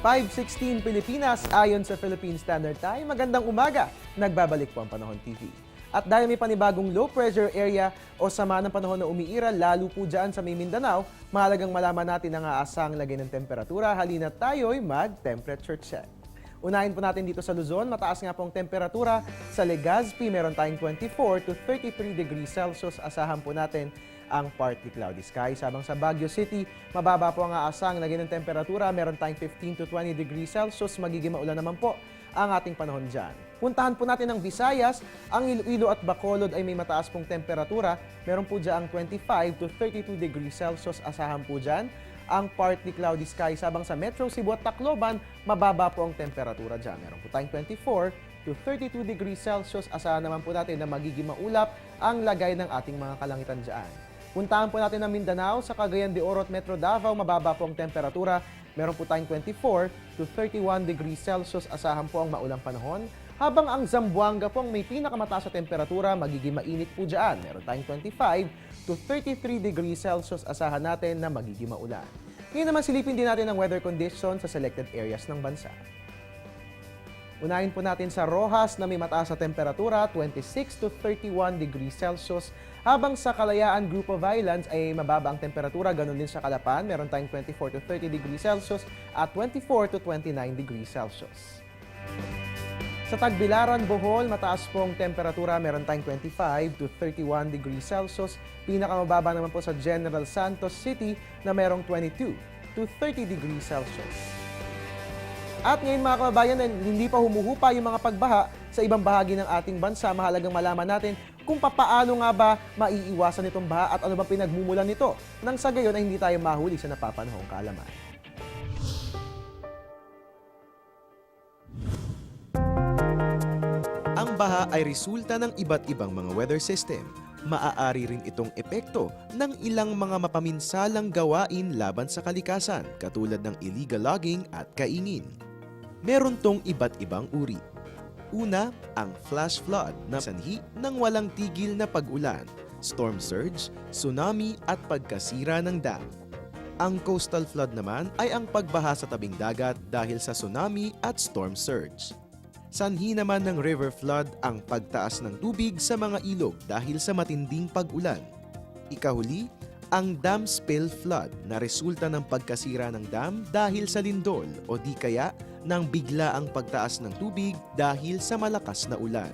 5:16 Pilipinas ayon sa Philippine Standard Time. Magandang umaga. Nagbabalik po ang Panahon TV. At dahil may panibagong low pressure area o sama ng panahon na umiiral, lalo po dyan sa may Mindanao, mahalagang malaman natin ang aasang lagay ng temperatura. Halina tayo'y mag-temperature check. Unahin po natin dito sa Luzon, mataas nga po ang temperatura. Sa Legazpi, meron tayong 24 to 33 degrees Celsius. Asahan po natin ang partly cloudy skies. Habang sa Baguio City, mababa po ang aasang lagay ng temperatura. Meron tayong 15 to 20 degrees Celsius. Magiging maulan naman po ang ating panahon dyan. Puntahan po natin ang Visayas. Ang Iloilo at Bacolod ay may mataas pong temperatura. Meron po dyan ang 25 to 32 degrees Celsius. Asahan po dyan ang partly cloudy skies. Habang sa Metro Cebu at Tacloban, mababa po ang temperatura dyan. Meron po tayong 24 to 32 degrees Celsius. Asahan naman po natin na magiging maulap ang lagay ng ating mga kalangitan dyan. Puntahan po natin ang Mindanao, sa Cagayan de Oro at Metro Davao, mababa po ang temperatura. Meron po tayong 24 to 31 degrees Celsius. Asahan po ang maulang panahon. Habang ang Zamboanga po ang may pinakamataas sa temperatura, magiging mainit po dyan. Meron tayong 25 to 33 degrees Celsius. Asahan natin na magiging maulan. Ngayon naman silipin din natin ang weather condition sa selected areas ng bansa. Unahin po natin sa Rojas na may mataas sa temperatura, 26 to 31 degrees Celsius. Habang sa Kalayaan Group of Islands ay mababa ang temperatura, ganun din sa Calapan. Meron tayong 24 to 30 degrees Celsius at 24 to 29 degrees Celsius. Sa Tagbilaran, Bohol, mataas pong temperatura. Meron tayong 25 to 31 degrees Celsius. Pinakamababa naman po sa General Santos City na merong 22 to 30 degrees Celsius. At ngayon mga kababayan, hindi pa humuhupa yung mga pagbaha sa ibang bahagi ng ating bansa. Mahalagang malaman natin kung papaano nga ba maiiwasan itong baha at ano ba pinagmumulan nito nang sa gayon ay hindi tayo mahuli sa napapanahong kaalaman. Ang baha ay resulta ng iba't ibang mga weather system. Maaari rin itong epekto ng ilang mga mapaminsalang gawain laban sa kalikasan katulad ng illegal logging at kaingin. Meron tong iba't ibang uri. Una, ang flash flood na sanhi ng walang tigil na pag-ulan, storm surge, tsunami at pagkasira ng dam. Ang coastal flood naman ay ang pagbaha sa tabing dagat dahil sa tsunami at storm surge. Sanhi naman ng river flood ang pagtaas ng tubig sa mga ilog dahil sa matinding pag-ulan. Ikahuli, ang dam spill flood na resulta ng pagkasira ng dam dahil sa lindol o di kaya ng biglaang pagtaas ng tubig dahil sa malakas na ulan.